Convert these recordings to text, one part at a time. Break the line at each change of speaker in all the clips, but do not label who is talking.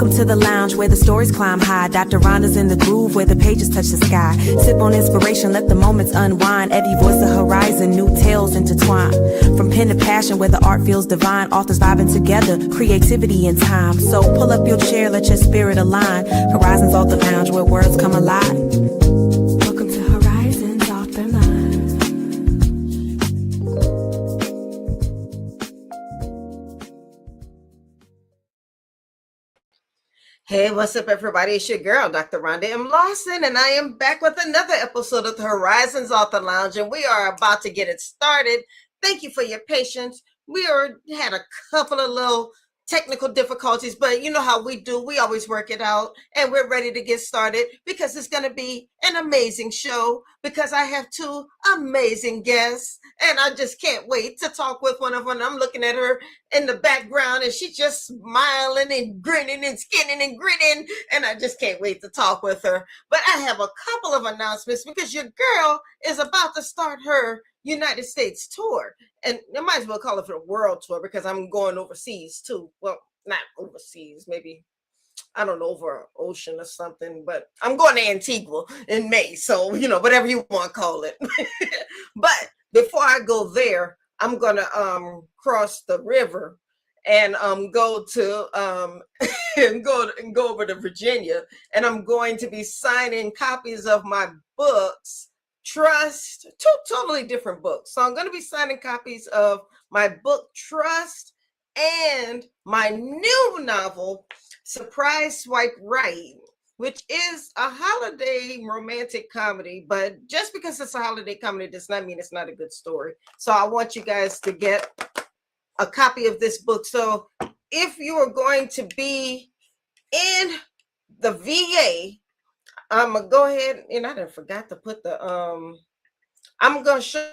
Welcome to the lounge where the stories climb high. Dr. Rhonda's in the groove where the pages touch the sky. Sip on inspiration, let the moments unwind. Eddie voice the horizon, new tales intertwine. From pen to passion where the art feels divine. Authors vibing together, creativity and time. So pull up your chair, let your spirit align. Horizons off the lounge where words come alive. Welcome to Horizons Off the Line.
Hey, what's up, everybody? It's your girl, Dr. Rhonda M. Lawson, and I am back with another episode of the Horizons Author Lounge, and we are about to get it started. Thank you for your patience. Had a couple of little technical difficulties, but you know how we do. We always work it out, and we're ready to get started because it's going to be an amazing show because I have two amazing guests, and I just can't wait to talk with one of them. I'm looking at her in the background, and she's just smiling and grinning and skinning and grinning, and I just can't wait to talk with her. But I have a couple of announcements because your girl is about to start her United States tour, and I might as well call it a world tour because I'm going overseas too. Well, not overseas, maybe, I don't know, over an ocean or something, but I'm going to Antigua in May, so whatever you want to call it. But before I go there, I'm gonna cross the river and go to and go over to Virginia, and I'm going to be signing copies of my books. Trust, two totally different books. So I'm going to be signing copies of my book Trust and my new novel Surprise Swipe Right, which is a holiday romantic comedy. But just because it's a holiday comedy does not mean it's not a good story. So I want you guys to get a copy of this book. So if you are going to be in the VA, I'm gonna go ahead, and I forgot to put the I'm gonna show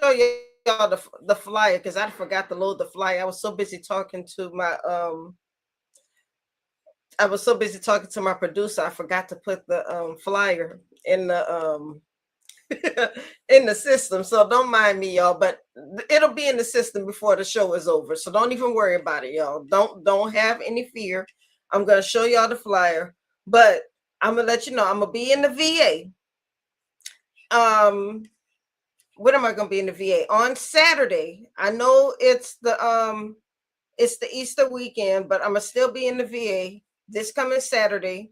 y'all the flyer because I forgot to load the flyer. I was so busy talking to my producer, I forgot to put the flyer in the in the system. So don't mind me, y'all, but it'll be in the system before the show is over. So don't even worry about it, y'all. Don't have any fear. I'm gonna show y'all the flyer, but I'm gonna let you know I'm gonna be in the VA. When am I gonna be in the VA? On Saturday. I know it's the Easter weekend, but I'm gonna still be in the VA this coming Saturday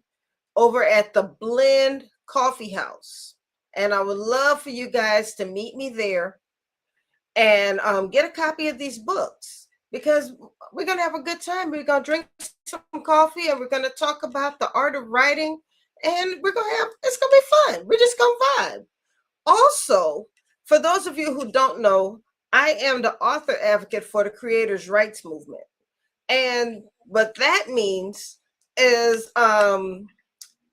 over at the Blend Coffee House. And I would love for you guys to meet me there and get a copy of these books because we're gonna have a good time. We're gonna drink some coffee and we're gonna talk about the art of writing. And it's gonna be fun. We're just gonna vibe. Also, for those of you who don't know, I am the author advocate for the creators' rights movement. And what that means is I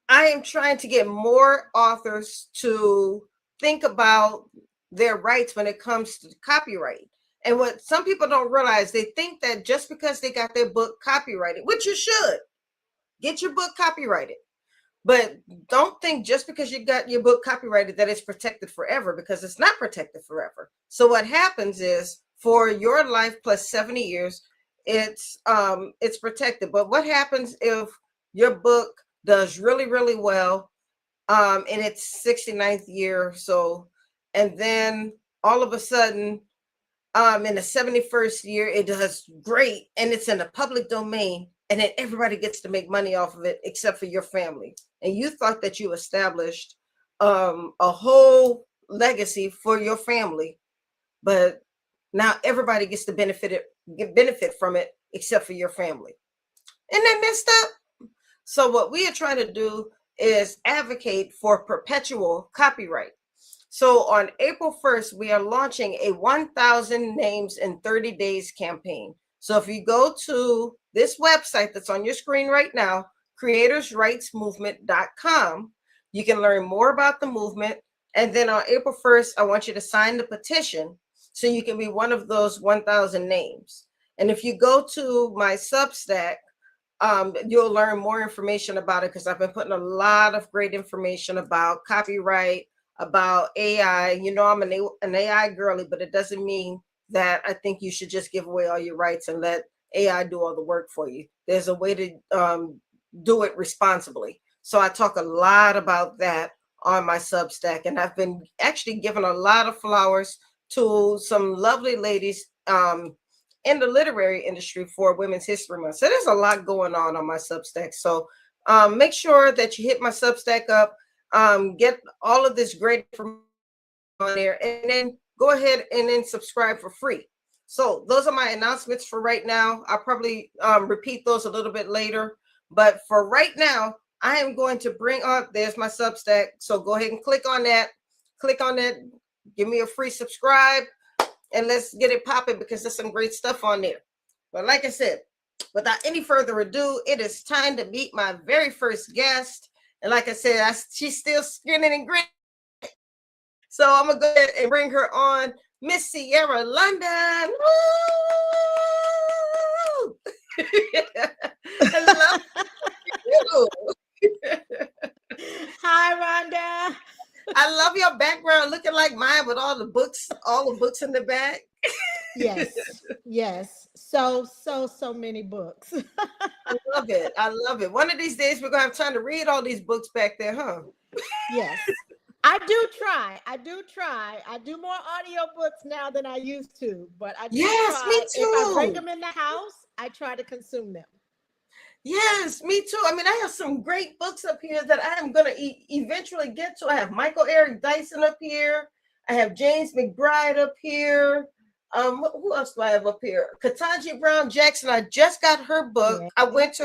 am trying to get more authors to think about their rights when it comes to copyright. And what some people don't realize, they think that just because they got their book copyrighted, which you should, get your book copyrighted. But don't think just because you got your book copyrighted that it's protected forever, because it's not protected forever. So what happens is for your life plus 70 years, it's protected. But what happens if your book does really, really well in its 69th year or so, and then all of a sudden in the 71st year, it does great and it's in the public domain, and then everybody gets to make money off of it except for your family. And you thought that you established a whole legacy for your family, but now everybody gets to benefit from it except for your family. Isn't that messed up? So what we are trying to do is advocate for perpetual copyright. So on April 1st, we are launching a 1,000 names in 30 days campaign. So if you go to this website that's on your screen right now, creatorsrightsmovement.com, you can learn more about the movement. And then on April 1st, I want you to sign the petition so you can be one of those 1,000 names. And if you go to my Substack, you'll learn more information about it because I've been putting a lot of great information about copyright, about AI. I'm an AI girly, but it doesn't mean that I think you should just give away all your rights and let AI do all the work for you. There's a way to do it responsibly. So I talk a lot about that on my Substack, and I've been actually giving a lot of flowers to some lovely ladies in the literary industry for Women's History Month. So there's a lot going on my Substack. So make sure that you hit my Substack up, get all of this great information on there, and then go ahead and then subscribe for free. So those are my announcements for right now. I'll probably repeat those a little bit later. But for right now, I am going to bring up, there's my Substack. So go ahead and click on that. Click on that. Give me a free subscribe. And let's get it popping because there's some great stuff on there. But like I said, without any further ado, it is time to meet my very first guest. And like I said, she's still grinning and grinning. So I'm going to go ahead and bring her on, Miss Siera London. Woo! Hello.
Hi, Rhonda.
I love your background looking like mine with all the books in the back.
Yes. So many books.
I love it. I love it. One of these days we're gonna have time to read all these books back there, huh?
Yes. I do try. I do more audiobooks now than I used to, but I do
yes,
try.
Me too.
If I bring them in the house, I try to consume them.
Yes, me too. I mean, I have some great books up here that I am going to eventually get to. I have Michael Eric Dyson up here. I have James McBride up here. Who else do I have up here? Ketanji Brown Jackson. I just got her book. Yeah. I went to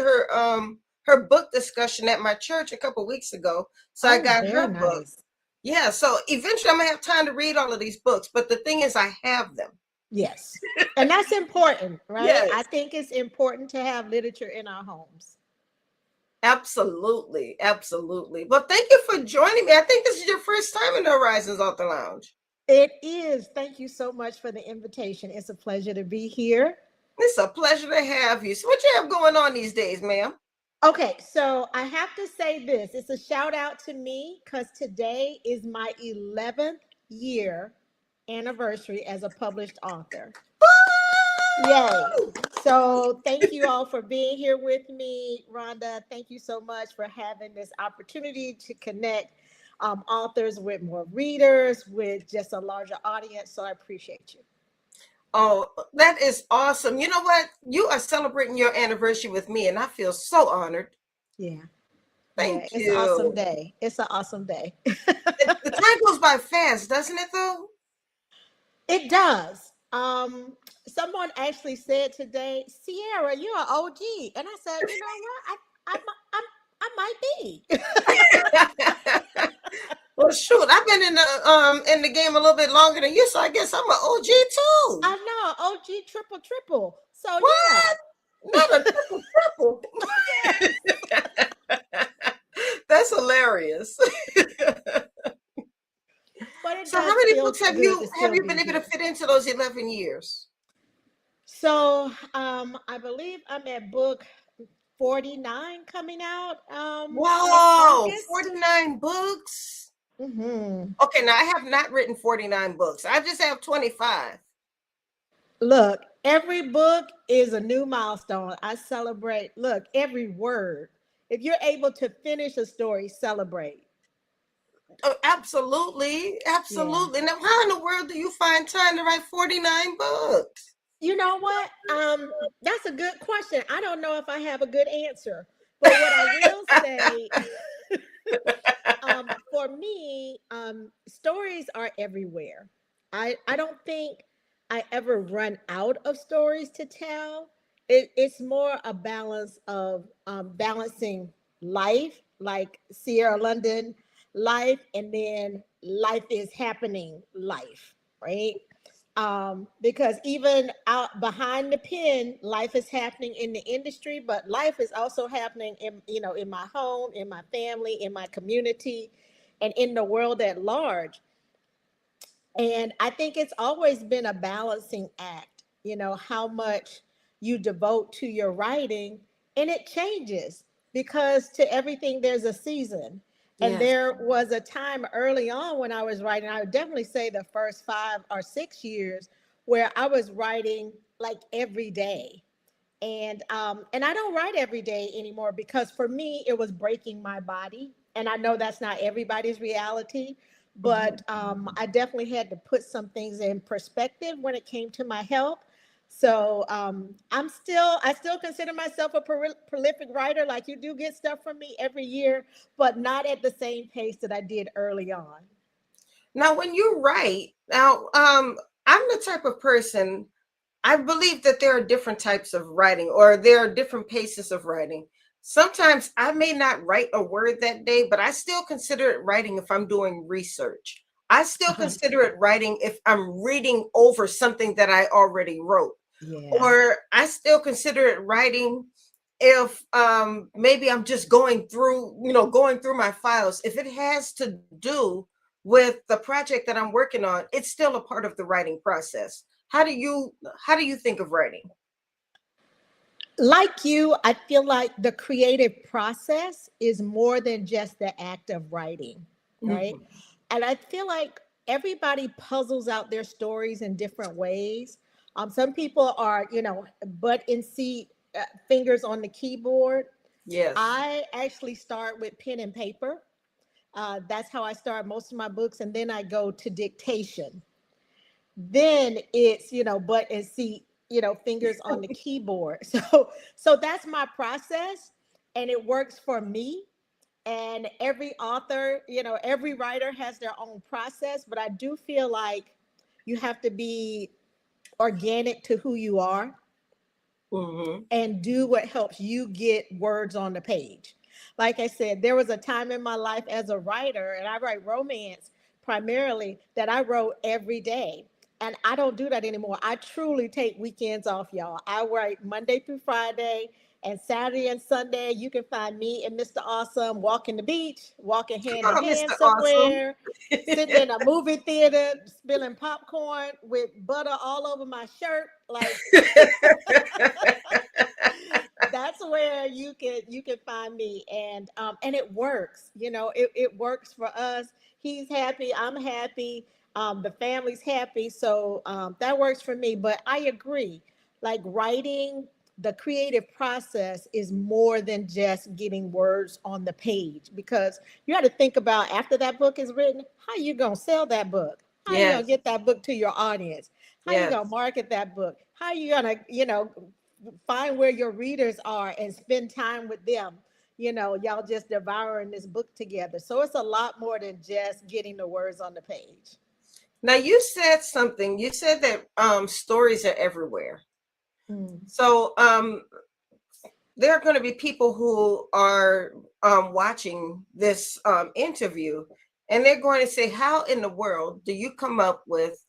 her book discussion at my church a couple weeks ago. So I got her book. Yeah, so eventually I'm going to have time to read all of these books. But the thing is, I have them.
Yes. And that's important, right?
Yes.
I think it's important to have literature in our homes.
Absolutely. Absolutely. Well, thank you for joining me. I think this is your first time in the Horizons Author Lounge.
It is. Thank you so much for the invitation. It's a pleasure to be here.
It's a pleasure to have you. So what you have going on these days, ma'am?
Okay, so I have to say this. It's a shout out to me because today is my 11th year anniversary as a published author. Yay. So thank you all for being here with me. Rhonda, thank you so much for having this opportunity to connect authors with more readers, with just a larger audience. So I appreciate you.
Oh, that is awesome. You know what? You are celebrating your anniversary with me, and I feel so honored.
Yeah.
Thank you.
It's an awesome day. It's an awesome day.
The time goes by fast, doesn't it, though?
It does. Someone actually said today, Siera, you're an OG. And I said, you know what? I might be.
Well, shoot, I've been in the game a little bit longer than you, so I guess I'm an OG too.
I know, OG triple. So
what? Yeah. Not a triple. That's hilarious. So how many books have you been able to fit into those 11 years?
So I believe I'm at book 49 coming out.
Wow, 49 books.
Mm-hmm.
Okay, now I have not written 49 books. I just have 25.
Look, every book is a new milestone. I celebrate, look, every word. If you're able to finish a story, celebrate.
Oh, absolutely. Yeah. Now, how in the world do you find time to write 49 books?
You know what? That's a good question. I don't know if I have a good answer. But what I will say, for me, stories are everywhere. I don't think I ever run out of stories to tell. It's more a balance of balancing life, like Siera London life, and then life is happening life, right? Because even out behind the pen, life is happening in the industry, but life is also happening in my home, in my family, in my community, and in the world at large. And I think it's always been a balancing act, how much you devote to your writing, and it changes because to everything there's a season. And yes. There was a time early on when I was writing, I would definitely say the first 5 or 6 years, where I was writing like every day. And I don't write every day anymore because for me it was breaking my body, and I know that's not everybody's reality, but
Mhm.
I definitely had to put some things in perspective when it came to my health. So I still consider myself a prolific writer. Like, you do get stuff from me every year, but not at the same pace that I did early on.
Now, when you write, I'm the type of person, I believe that there are different types of writing, or there are different paces of writing. Sometimes I may not write a word that day, but I still consider it writing if I'm doing research. I still
Uh-huh.
consider it writing if I'm reading over something that I already wrote.
Yeah.
Or I still consider it writing if maybe I'm just going through, going through my files. If it has to do with the project that I'm working on, it's still a part of the writing process. How do you think of writing?
Like you, I feel like the creative process is more than just the act of writing, right?
Mhm.
And I feel like everybody puzzles out their stories in different ways. Some people are, butt in seat, fingers on the keyboard.
Yes.
I actually start with pen and paper. That's how I start most of my books, and then I go to dictation. Then it's, butt and seat, fingers on the keyboard. So that's my process, and it works for me. And every author, every writer has their own process, but I do feel like you have to be organic to who you are
Hmm.
and do what helps you get words on the page. Like I said, there was a time in my life as a writer, and I write romance primarily, that I wrote every day. And I don't do that anymore. I truly take weekends off, y'all. I write Monday through Friday, and Saturday and Sunday, you can find me and Mr. Awesome walking the beach, walking hand in
Oh,
hand
Mr. Awesome.
somewhere, sitting in a movie theater, spilling popcorn with butter all over my shirt. Like, that's where you can find me. And it works, it works for us. He's happy, I'm happy, the family's happy, so that works for me. But I agree, like, writing, the creative process is more than just getting words on the page, because you got to think about, after that book is written, how you gonna sell that book, how you gonna
Yes.
get that book to your audience, how you gonna
Yes.
market that book, how you gonna find where your readers are and spend time with them. Y'all just devouring this book together. So it's a lot more than just getting the words on the page.
Now, you said something. You said that stories are everywhere.
Mm.
So there are going to be people who are watching this interview, and they're going to say, how in the world do you come up with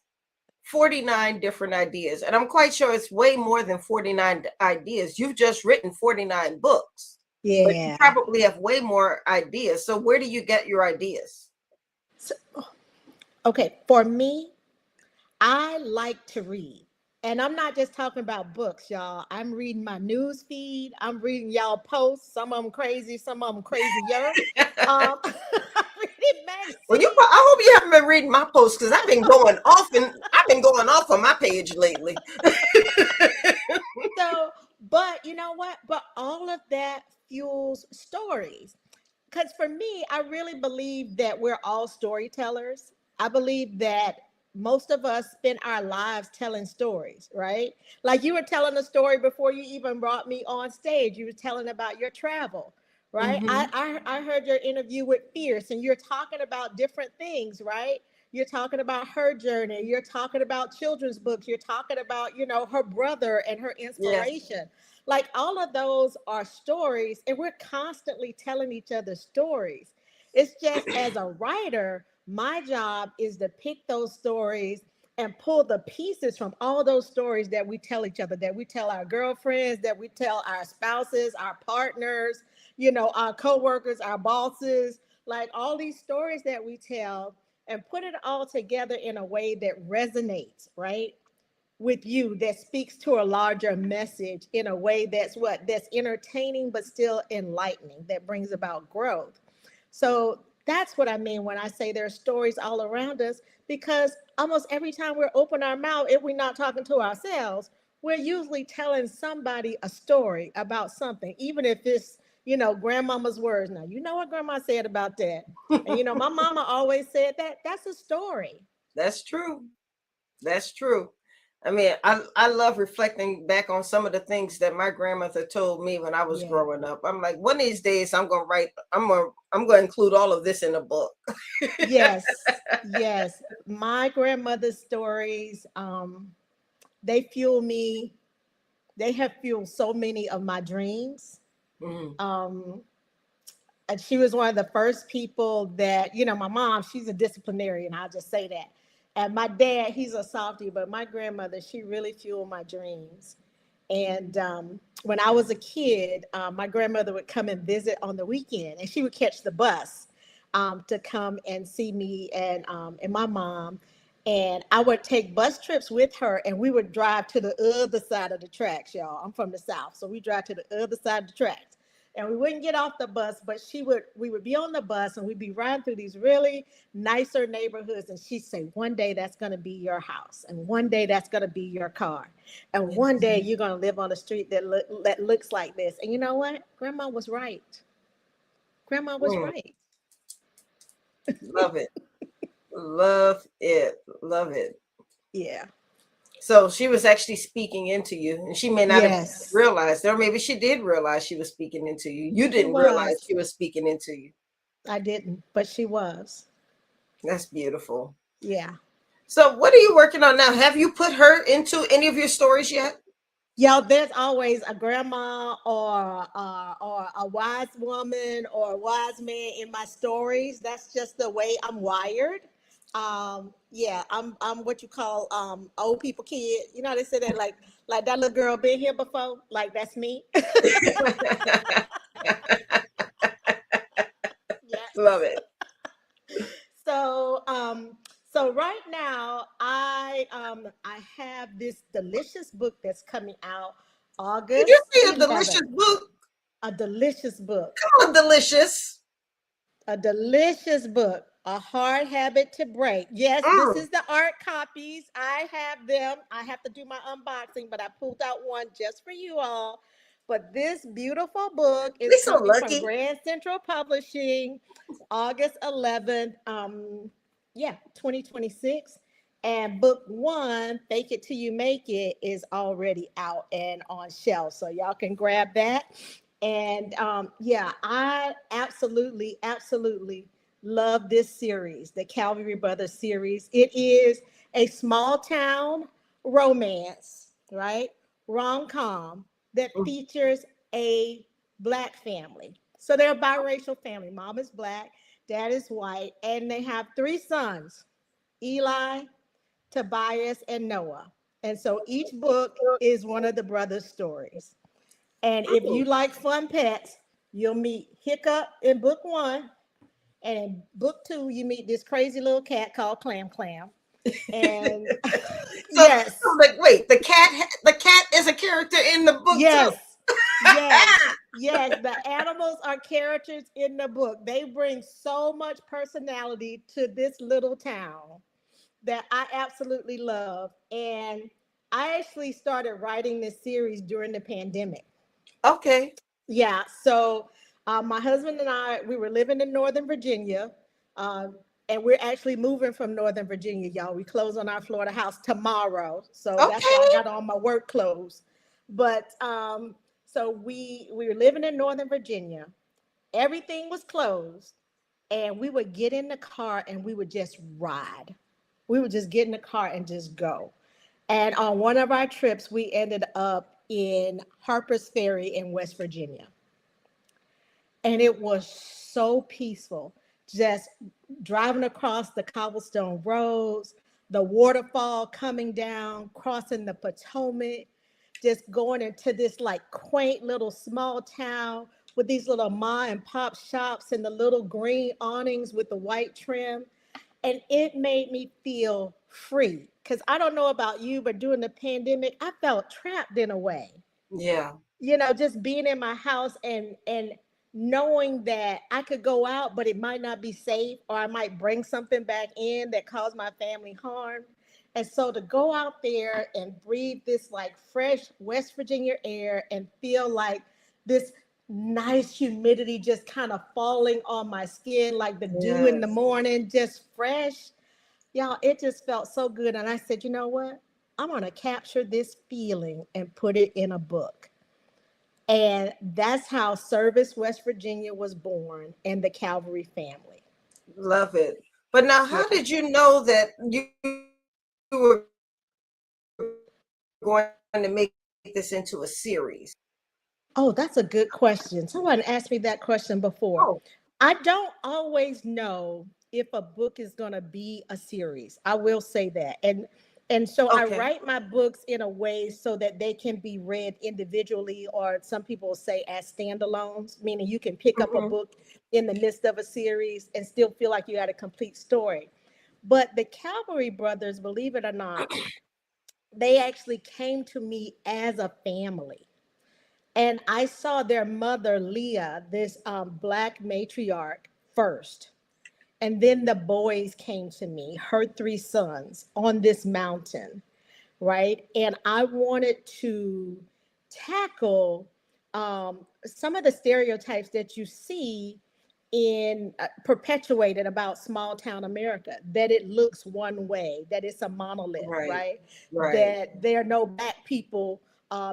49 different ideas? And I'm quite sure it's way more than 49 ideas. You've just written 49 books, but you
Yeah.
probably have way more ideas. So where do you get your ideas?
So, okay, for me, I like to read. And I'm not just talking about books, y'all. I'm reading my news feed. I'm reading y'all posts. Some of them crazy, some of them crazier. I'm reading
Well,
magazines.
I hope you haven't been reading my posts, because I've been going off on my page lately.
So, but you know what? But all of that fuels stories. Because for me, I really believe that we're all storytellers. I believe that most of us spend our lives telling stories, right? Like, you were telling a story before you even brought me on stage. You were telling about your travel, right?
Hmm.
I heard your interview with Fierce, and you're talking about different things, right? You're talking about her journey. You're talking about children's books. You're talking about, her brother and her
Yes.
inspiration. Like, all of those are stories, and we're constantly telling each other stories. It's just, as a writer, my job is to pick those stories and pull the pieces from all those stories that we tell each other, that we tell our girlfriends, that we tell our spouses, our partners, our coworkers, our bosses, like all these stories that we tell, and put it all together in a way that resonates, right, with you, that speaks to a larger message in a way that's entertaining but still enlightening, that brings about growth. So that's what I mean when I say there are stories all around us, because almost every time we're open our mouth, if we're not talking to ourselves, we're usually telling somebody a story about something, even if it's, grandmama's words. Now, you know what grandma said about that. And, my mama always said that that's a story.
That's true. That's true. I mean, I love reflecting back on some of the things that my grandmother told me when I was
Yeah.
growing up. I'm like, one of these days I'm gonna include all of this in a book.
Yes. Yes. My grandmother's stories, they fuel me. They have fueled so many of my dreams.
Mhm.
Um, and she was one of the first people that, my mom, she's a disciplinarian, I'll just say that. And my dad, he's a softie, but my grandmother, she really fueled my dreams. And when I was a kid, my grandmother would come and visit on the weekend, and she would catch the bus to come and see me and my mom. And I would take bus trips with her, and we would drive to the other side of the tracks, y'all. I'm from the South, so we drive to the other side of the tracks. And we wouldn't get off the bus, but we would be on the bus, and we'd be riding through these really nicer neighborhoods. And she'd say, one day that's going to be your house, and one day that's going to be your car, and one day you're going to live on a street that looks like this. And you know what? Grandma was right. Grandma was
Mm,
right.
love it. Love it. Love it.
Yeah.
So she was actually speaking into you, and she may not have
Yes,
realized, or maybe she did realize she was speaking into you. You
she
didn't realize
was.
she was speaking into you.
I didn't, but she was.
That's beautiful.
Yeah.
So, what are you working on now? Have you put her into any of your stories yet?
Yeah, there's always a grandma or a wise woman or a wise man in my stories. That's just the way I'm wired. Yeah, I'm what you call old people kid. You know they say that like that little girl been here before. Like that's me.
Love
Yes.
it.
So so right now I have this delicious book that's coming out
Did you
August
say a delicious
11th.
book?
A delicious book.
Come on, delicious.
A delicious book, A Hard Habit to Break. Yes, this
Mm,
is the art copies. I have them. I have to do my unboxing, but I pulled out one just for you all. But this beautiful book is
we so
coming from
lucky.
Grand Central Publishing, August 11th, yeah, 2026. And book one, Fake It Till You Make It, is already out and on shelf. So y'all can grab that. And yeah, I absolutely love this series, the Calvary Brothers series. It is a small town romance, right? Rom com that
Mm,
features a Black family. So they're a biracial family. Mom is Black, dad is white, and they have three sons, Eli, Tobias, and Noah. And so each book is one of the brothers' stories. And if you
mm.
like fun pets, you'll meet Hiccup in book one. And in book two, you meet this crazy little cat called Clam Clam. And
So
yes,
like, wait, the cat is a character in the book too.
yes, yes, yes. The animals are characters in the book. They bring so much personality to this little town that I absolutely love. And I actually started writing this series during the pandemic.
Okay.
Yeah. So my husband and I, we were living in Northern Virginia, and we're actually moving from Northern Virginia, y'all. We close on our Florida house tomorrow, so that's why I
Okay.
got on my work clothes. But so we were living in Northern Virginia. Everything was closed, and we would get in the car and we would just ride. We would just get in the car and just go. And on one of our trips, we ended up in Harper's Ferry in West Virginia. And it was so peaceful, just driving across the cobblestone roads, the waterfall coming down, crossing the Potomac, just going into this like quaint little small town with these little ma and pop shops and the little green awnings with the white trim. And it made me feel free, because I don't know about you, but during the pandemic I felt trapped in a way.
Yeah.
Just being in my house and knowing that I could go out, but it might not be safe, or I might bring something back in that caused my family harm. And so to go out there and breathe this like fresh West Virginia air and feel like this nice humidity just kind of falling on my skin, like the dew in the
Yes.
morning, just fresh. Y'all, it just felt so good. And I said, you know what? I'm going to capture this feeling and put it in a book. And that's how Service, West Virginia was born, and the Calvary family.
Love it. But now,
Yeah.
how did you know that you were going to make this into a series?
Oh, that's a good question. Someone asked me that question before.
Oh,
I don't always know if a book is going to be a series. I will say that. And so I
okay.
write my books in a way so that they can be read individually, or some people say as standalones, meaning you can pick up a
Hmm.
book in the midst of a series and still feel like you had a complete story. But the Calvary Brothers, believe it or not, they actually came to me as a family. And I saw their mother, Leah, this Black matriarch, first. And then the boys came to me, her three sons, on this mountain, right? And I wanted to tackle some of the stereotypes that you see in perpetuated about small town America, that it looks one way, that it's a monolith,
Right,
right?
right.
That there are no Black people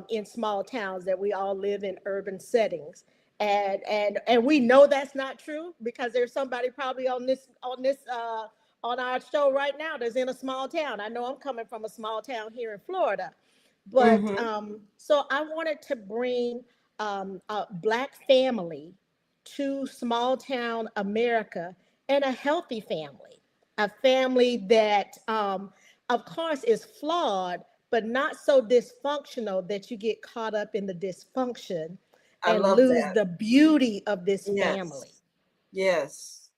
in small towns, that we all live in urban settings. And we know that's not true, because there's somebody probably on our show right now that's in a small town. I know I'm coming from a small town here in Florida. But
Hmm.
so I wanted to bring a Black family to small town America, and a healthy family, a family that, of course, is flawed, but not so dysfunctional that you get caught up in the dysfunction
I
and
love
lose
that.
the beauty of this family.
Yes, yes.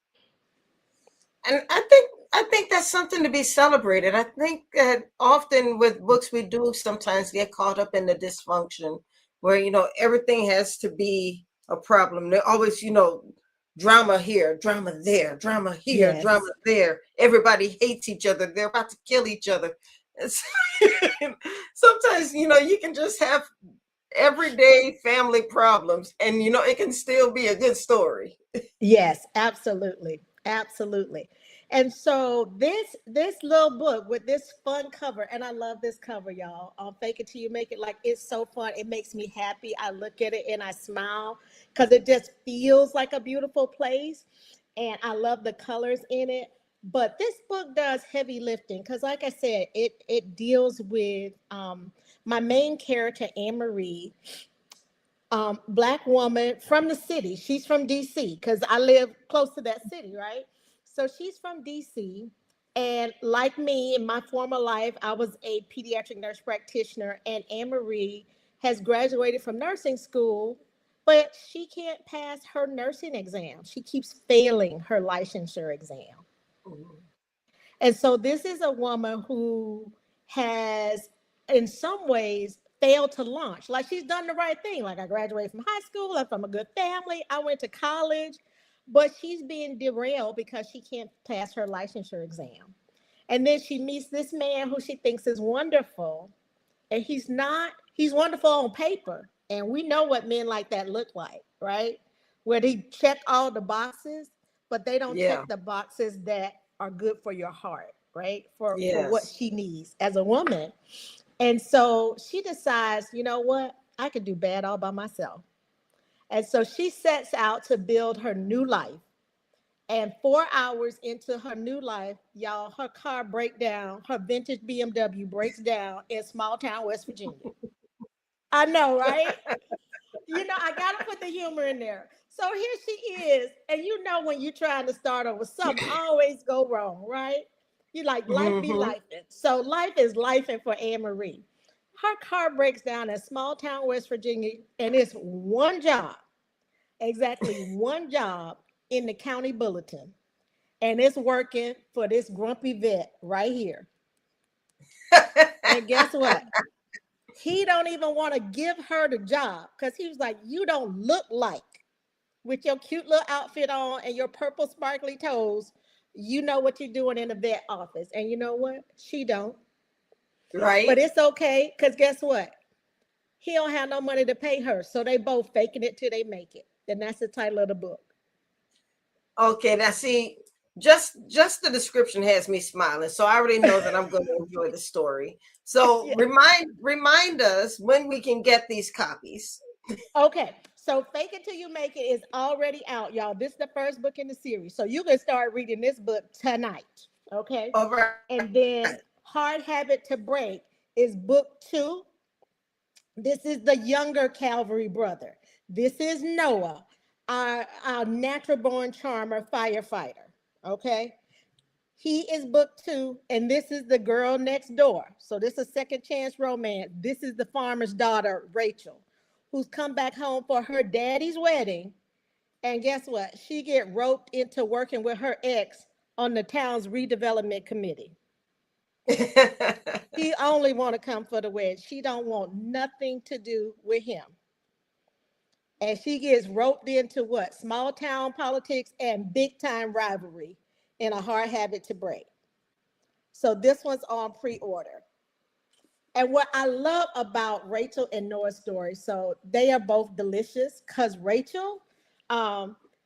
And I think that's something to be celebrated. I think that often with books we do sometimes get caught up in the dysfunction where everything has to be a problem. There always, drama here, drama there, drama here, drama
Yes.
there. Everybody hates each other. They're about to kill each other. It's- sometimes, you can just have everyday family problems and it can still be a good story.
Yes, absolutely. Absolutely. And so this little book with this fun cover, and I love this cover, y'all. Fake it till you make it. Like, it's so fun. It makes me happy. I look at it and I smile because it just feels like a beautiful place. And I love the colors in it. But this book does heavy lifting because, like I said, it deals with my main character, Anne Marie, Black woman from the city. She's from DC because I live close to that city, right? So she's from DC. And like me, in my former life, I was a pediatric nurse practitioner, and Anne Marie has graduated from nursing school, but she can't pass her nursing exam. She keeps failing her licensure exam.
Mhm.
And so this is a woman who has, in some ways, failed to launch. Like, she's done the right thing. Like, I graduated from high school, I'm from a good family, I went to college, but she's being derailed because she can't pass her licensure exam. And then she meets this man who she thinks is wonderful. And he's not, he's wonderful on paper. And we know what men like that look like, right? Where they check all the boxes, but they don't
Yeah.
check the boxes that are good for your heart, right? For what
Yes.
she needs as a woman. And so she decides, you know what? I could do bad all by myself. And so she sets out to build her new life. And 4 hours into her new life, y'all, her car breaks down. Her vintage BMW breaks down in small town West Virginia. I know, right? I gotta put the humor in there. So here she is, and when you're trying to start over, something always go wrong, right? You like, life be
Hmm.
life. So life is life, and for Anne Marie, her car breaks down in small town West Virginia, and it's one job, exactly one job in the county bulletin, and it's working for this grumpy vet right here. And guess what? He don't even want to give her the job because he was like, you don't look like, with your cute little outfit on and your purple sparkly toes, you know what you're doing in the vet office. And you know what? She don't.
Right.
But it's okay, because guess what? He don't have no money to pay her. So they both faking it till they make it. And that's the title of the book.
Okay, now see, just the description has me smiling, so I already know that I'm going to enjoy the story. So
Yeah.
remind us when we can get these copies.
Okay. So Fake It Till You Make It is already out, y'all. This is the first book in the series. So you can start reading this book tonight. Okay.
All right.
And then Hard Habit to Break is book 2. This is the younger Calvary brother. This is Noah, our natural born charmer firefighter. Okay. He is book 2, and this is the girl next door. So this is second chance romance. This is the farmer's daughter, Rachel, who's come back home for her daddy's wedding. And guess what? She get roped into working with her ex on the town's redevelopment committee. He only want to come for the wedding. She don't want nothing to do with him. And she gets roped into what? Small town politics and big time rivalry in a hard habit to break. So this one's on pre-order. And what I love about Rachel and Noah's story, so they are both delicious because Rachel,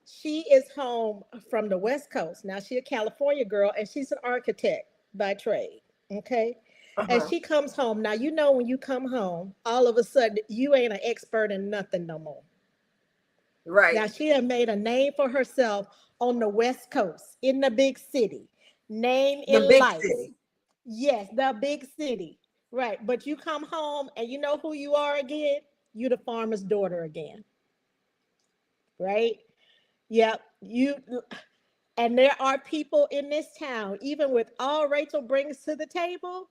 she is home from the West Coast. Now she's a California girl and she's an architect by trade. Okay. And
Uh-huh.
she comes home. Now, you know, when you come home, all of a sudden you ain't an expert in nothing no more.
Right.
Now she had made a name for herself on the West Coast, in the big city, name
The
in
big
lights.
city.
Yes, the big city. Right. But you come home and you know who you are again? You the farmer's daughter again. Right? Yep. You and there are people in this town, even with all Rachel brings to the table,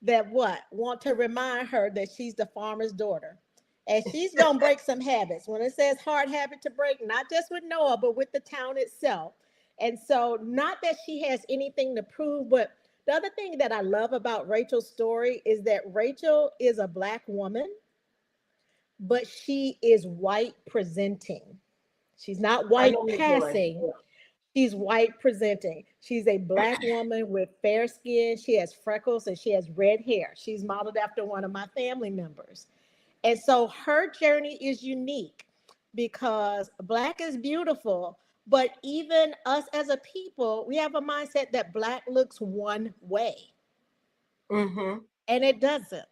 that what? Want to remind her that she's the farmer's daughter. And she's gonna break some habits. When it says hard habit to break, not just with Noah, but with the town itself. And so, not that she has anything to prove, but the other thing that I love about Rachel's story is that Rachel is a Black woman, but she is white presenting. She's not
I
white
know you're doing.
passing. She's white presenting. She's a Black woman with fair skin. She has freckles and she has red hair. She's modeled after one of my family members. And so her journey is unique because Black is beautiful, but even us as a people, we have a mindset that Black looks one way,
Mm-hmm.
and it doesn't.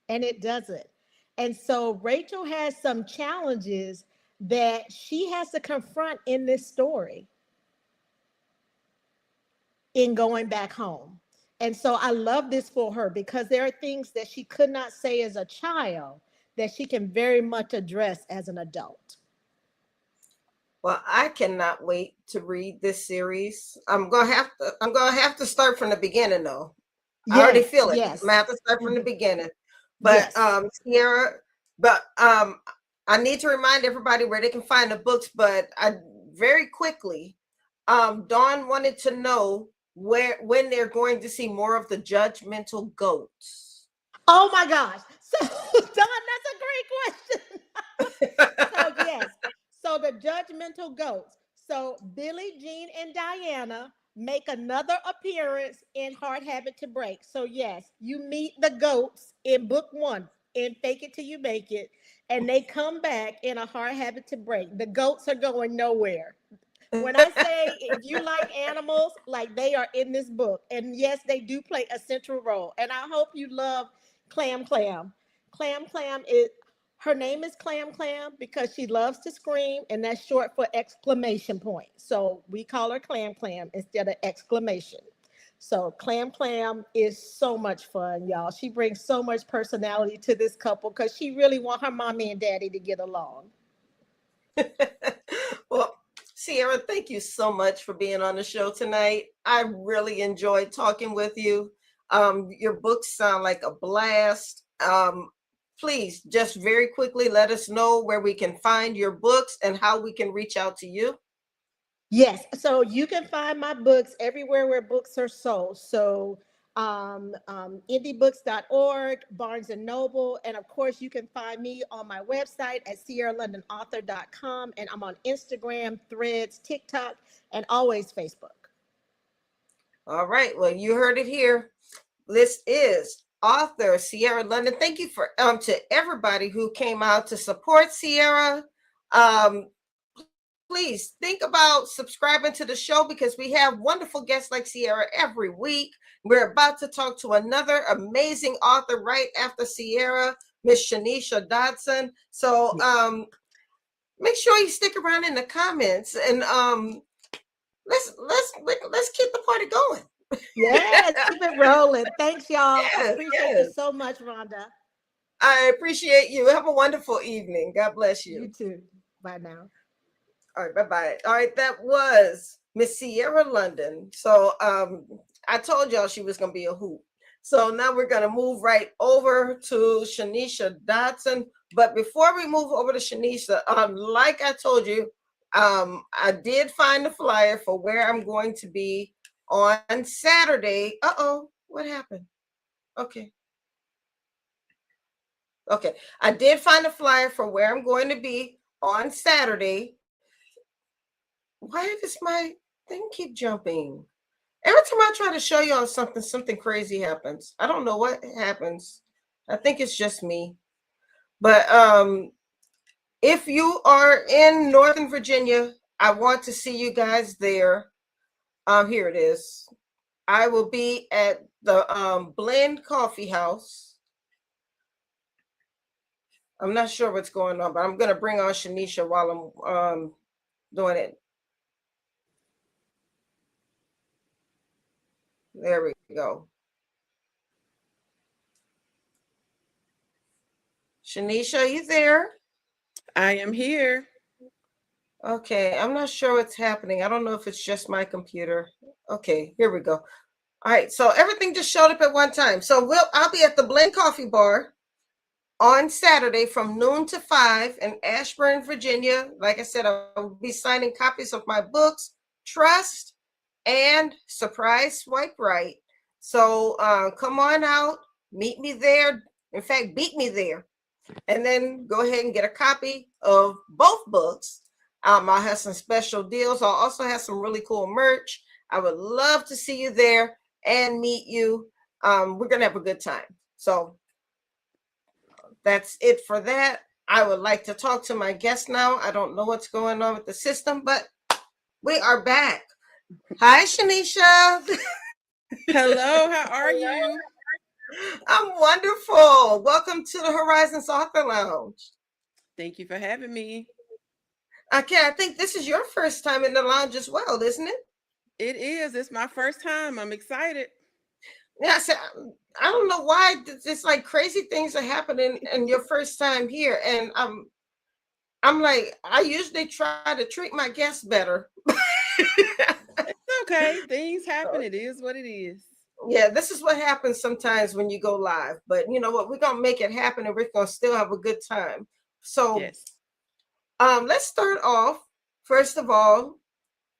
And it doesn't. And so Rachel has some challenges that she has to confront in this story in going back home. And so I love this for her because there are things that she could not say as a child that she can very much address as an adult.
Well, I cannot wait to read this series. I'm gonna have to start from the beginning though. I already
Yes,
feel it. I'm
yes,
gonna have to start from the
mhm,
beginning. But
yes.
Sierra, but I need to remind everybody where they can find the books, but I very quickly, Dawn wanted to know where when they're going to see more of the judgmental goats.
Oh my gosh. So, Don, that's a great question. So yes, so the judgmental goats. So Billie Jean and Diana make another appearance in Hard Habit to Break. So yes, you meet the goats in book 1 in Fake It Till You Make It, and they come back in a Hard Habit to Break. The goats are going nowhere. When I say if you like animals, like they are in this book, and yes, they do play a central role. And I hope you love Clam Clam. Clam Clam is her name is Clam Clam because she loves to scream, and that's short for exclamation point. So we call her Clam Clam instead of exclamation. So Clam Clam is so much fun, y'all. She brings so much personality to this couple because she really want her mommy and daddy to get along.
Well, Sierra, thank you so much for being on the show tonight. I really enjoyed talking with you. Your books sound like a blast. Please just very quickly let us know where we can find your books and how we can reach out to you.
Yes. So you can find my books everywhere where books are sold. So indiebooks.org, Barnes and Noble. And of course, you can find me on my website at sierralondonauthor.com. And I'm on Instagram, Threads, TikTok, and always Facebook.
All right. Well, you heard it here. This is author, Siera London. Thank you for to everybody who came out to support Siera. Please think about subscribing to the show because we have wonderful guests like Siera every week. We're about to talk to another amazing author right after Siera, Miss Shaneisha Dodson. So make sure you stick around in the comments and let's keep the party going.
Yes, keep it rolling. Thanks, y'all.
Yes,
Appreciate you so much, Rhonda.
I appreciate you. Have a wonderful evening. God bless you.
You too. Bye now.
All right, bye-bye. All right, that was Miss Siera London. So I told y'all she was gonna be a hoot. So now we're gonna move right over to Shaneisha Dodson. But before we move over to Shaneisha, like I told you, I did find the flyer for where I'm going to be on Saturday. Uh-oh, what happened? Okay. Okay, I did find a flyer for where I'm going to be on Saturday. Why does my thing keep jumping? Every time I try to show y'all something, something crazy happens. I don't know what happens. I think it's just me. But if you are in Northern Virginia, I want to see you guys there. Here it is. I will be at the Blend Coffee House. I'm not sure what's going on, but I'm going to bring on Shaneisha while I'm doing it. There we go. Shaneisha, are you there?
I am here.
Okay, I'm not sure what's happening. I don't know if it's just my computer. Okay, here we go. All right, so everything just showed up at one time. So I'll be at the Blend Coffee Bar on Saturday from noon to 5 in Ashburn, Virginia. Like I said, I'll be signing copies of my books, Trust and Surprise Swipe Right. So come on out, meet me there. In fact, beat me there. And then go ahead and get a copy of both books. I'll have some special deals. I'll also have some really cool merch. I would love to see you there and meet you. We're going to have a good time. So that's it for that. I would like to talk to my guest now. I don't know what's going on with the system, but we are back. Hi, Shaneisha.
Hello, how are you?
I'm wonderful. Welcome to the Horizons Author Lounge.
Thank you for having me.
Okay, I think this is your first time in the lounge as well, isn't it?
It is. It's my first time. I'm excited.
Yeah, I don't know why it's like crazy things are happening in your first time here, and I'm like, I usually try to treat my guests better.
It's okay. Things happen. It is what it is.
Yeah, this is what happens sometimes when you go live. But you know what? We're gonna make it happen, and we're gonna still have a good time. So,
Yes.
let's start off. First of all,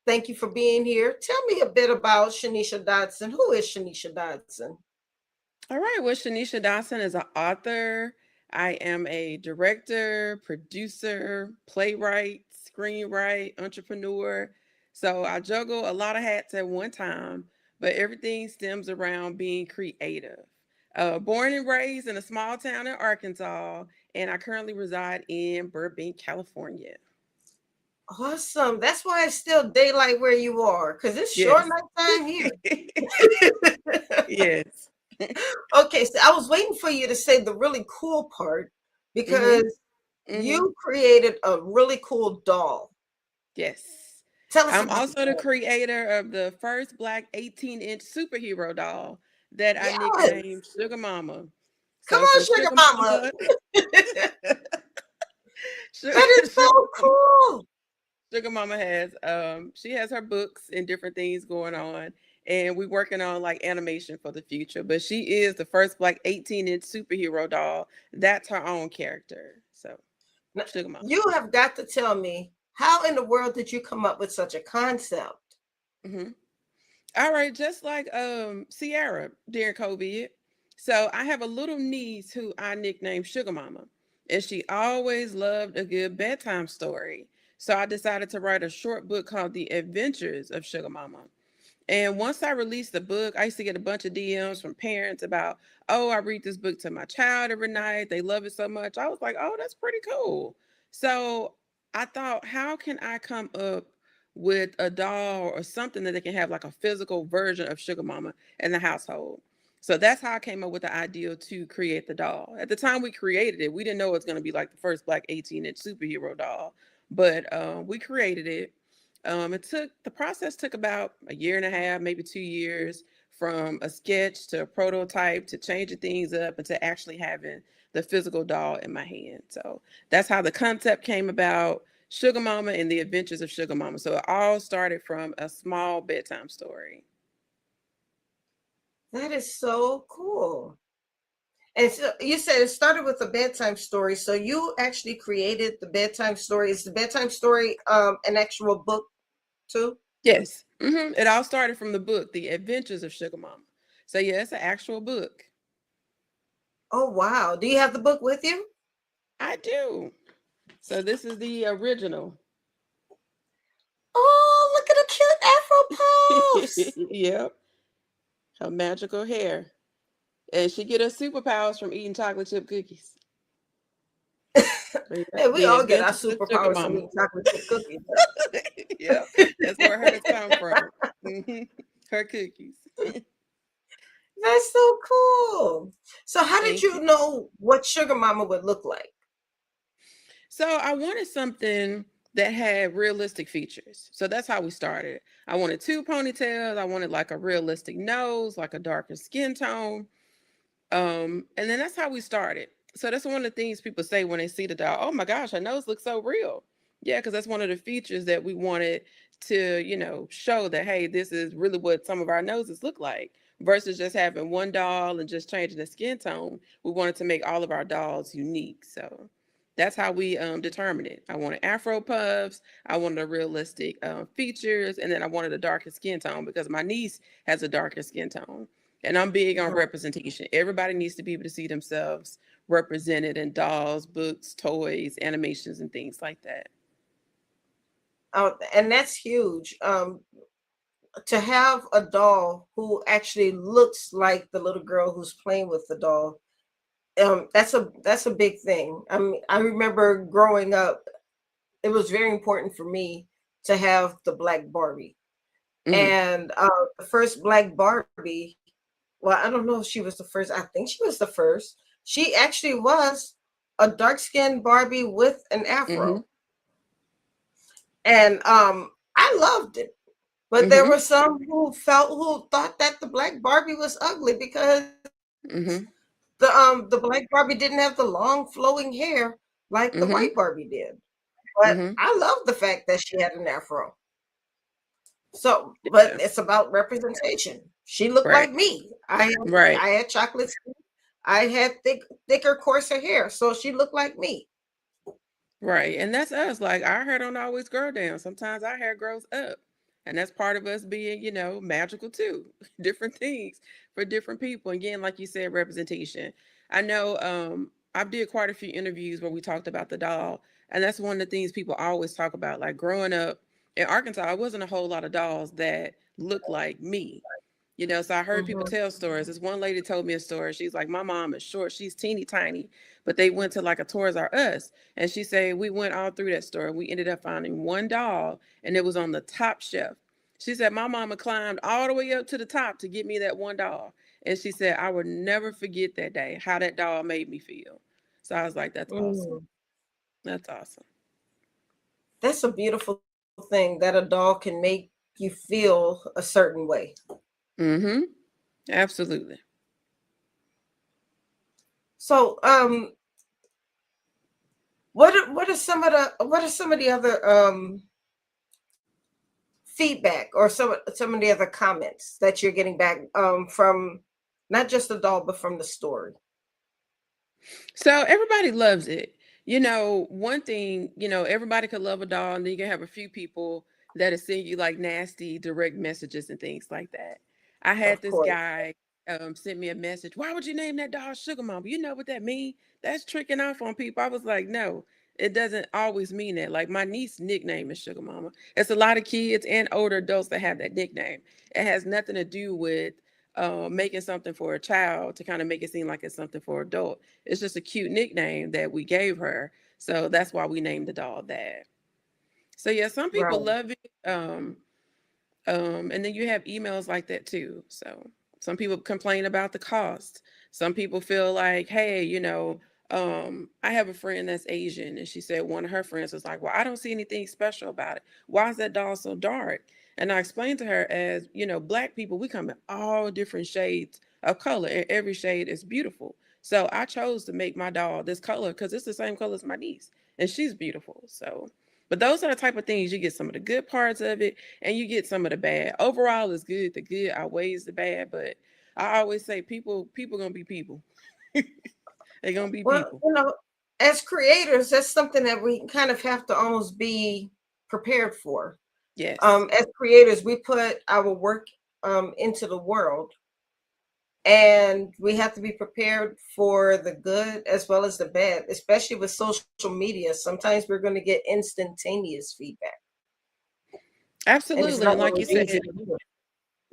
thank you for being here. Tell me a bit about Shaneisha Dodson. Who is Shaneisha Dodson?
All right. Well, Shaneisha Dodson is an author. I am a director, producer, playwright, screenwriter, entrepreneur. So I juggle a lot of hats at one time, but everything stems around being creative. Born and raised in a small town in Arkansas, and I currently reside in Burbank, California.
Awesome. That's why it's still daylight where you are, because it's short
Yes.
nighttime here.
Yes.
Okay, so I was waiting for you to say the really cool part because you created a really cool doll.
Yes.
Tell us
I'm
about
also the
that.
creator of the first Black 18-inch superhero doll that I
Yes.
nicknamed Sugar Mama.
Come
So
on,
since
Sugar Mama.
Sugar,
That is so cool.
Sugar Mama has she has her books and different things going on, and we're working on like animation for the future. But she is the first Black 18-inch superhero doll. That's her own character. So
Now,
Sugar Mama.
you have got to tell me, how in the world did you come up with such a concept?
All right, just like Siera during COVID. So I have a little niece who I nicknamed Sugar Mama, and she always loved a good bedtime story. So I decided to write a short book called The Adventures of Sugar Mama. And once I released the book, I used to get a bunch of DMs from parents about, oh, I read this book to my child every night. They love it so much. I was like, oh, that's pretty cool. So I thought, how can I come up with a doll or something that they can have like a physical version of Sugar Mama in the household? So that's how I came up with the idea to create the doll. At the time we created it, we didn't know it was going to be like the first black 18-inch superhero doll, but we created it. The process took about a year and a half, maybe 2 years, from a sketch to a prototype to changing things up and to actually having the physical doll in my hand. So that's how the concept came about, Sugar Mama and the Adventures of Sugar Mama. So it all started from a small bedtime story.
That is so cool. And so you said it started with a bedtime story. So you actually created the bedtime story. Is the bedtime story an actual book too?
Yes. It all started from the book, The Adventures of Sugar Mama. So yeah, it's an actual book.
Oh, wow. Do you have the book with you?
I do. So this is the original.
Oh, look at the cute Afro pose.
Yep. Her magical hair. And she get her superpowers from eating chocolate chip cookies.
Hey, we
The
all get our
Adventures of Sugar
superpowers from
Mama.
eating chocolate chip cookies.
Yeah, that's where hers come from. Her cookies.
That's so cool. So how did
Thank
you
you.
know what Sugar Mama would look like?
So I wanted something that had realistic features. So that's how we started. I wanted 2 ponytails. I wanted like a realistic nose, like a darker skin tone. And then that's how we started. So that's one of the things people say when they see the doll. Oh my gosh, her nose looks so real. Yeah, because that's one of the features that we wanted to, show that, hey, this is really what some of our noses look like, versus just having one doll and just changing the skin tone. We wanted to make all of our dolls unique. So that's how we determined it. I wanted Afro puffs. I wanted a realistic features, and then I wanted a darker skin tone because my niece has a darker skin tone. And I'm big on representation. Everybody needs to be able to see themselves represented in dolls, books, toys, animations, and things like that.
Oh, and that's huge. To have a doll who actually looks like the little girl who's playing with the doll, that's a big thing. I mean, I remember growing up, it was very important for me to have the Black Barbie.
Mm-hmm.
And the first Black Barbie, well, I don't know if she was the first. I think she was the first. She actually was a dark-skinned Barbie with an afro.
Mm-hmm.
And I loved it. But there
Mm-hmm.
were some who thought that the Black Barbie was ugly because
Mm-hmm.
the Black Barbie didn't have the long flowing hair like the
Mm-hmm.
White Barbie did. But
Mm-hmm.
I love the fact that she had an afro. So, but
Yeah.
it's about representation. She looked
Right.
like me.
Right.
I had chocolate skin. I had thicker, coarser hair, so she looked like me.
Right. And that's us. Like our hair don't always grow down. Sometimes our hair grows up. And that's part of us being, magical too. Different things for different people. Again, like you said, representation. I know I did quite a few interviews where we talked about the doll. And that's one of the things people always talk about. Like growing up in Arkansas, it wasn't a whole lot of dolls that looked like me. So I heard people
Mhm.
tell stories. This one lady told me a story. She's like, my mom is short. She's teeny tiny, but they went to like a Toys R Us. And she said, we went all through that store. We ended up finding one doll and it was on the top shelf. She said, my mama climbed all the way up to the top to get me that one doll. And she said, I would never forget that day, how that doll made me feel. So I was like, that's awesome.
Mm.
That's awesome.
That's a beautiful thing that a doll can make you feel a certain way.
Mm-hmm. Absolutely.
So, what are some of the other feedback or some of the other comments that you're getting back from not just the doll but from the story?
So everybody loves it. One thing, everybody could love a doll, and then you can have a few people that'll send you like nasty direct messages and things like that. I had
Of
this
course.
guy sent me a message. Why would you name that doll Sugar Mama? You know what that means? That's tricking off on people. I was like, no, it doesn't always mean that. Like my niece's nickname is Sugar Mama. It's a lot of kids and older adults that have that nickname. It has nothing to do with making something for a child to kind of make it seem like it's something for an adult. It's just a cute nickname that we gave her. So that's why we named the doll that. So yeah, some people
Right.
love it. And then you have emails like that too. So some people complain about the cost. Some people feel like, hey, I have a friend that's Asian, and she said one of her friends was like, well, I don't see anything special about it. Why is that doll so dark? And I explained to her, as Black people, we come in all different shades of color, and every shade is beautiful. So I chose to make my doll this color because it's the same color as my niece, and she's beautiful. So, but those are the type of things, you get some of the good parts of it and you get some of the bad. Overall, it's good. The good outweighs the bad. But I always say people gonna be people. They're gonna be
Well,
people.
as creators, that's something that we kind of have to almost be prepared for.
Yes.
As creators, we put our work into the world, and we have to be prepared for the good as well as the bad, especially with social media. Sometimes we're going to get instantaneous feedback, and it's
Absolutely.
not
And like you
always easy
said,
to do.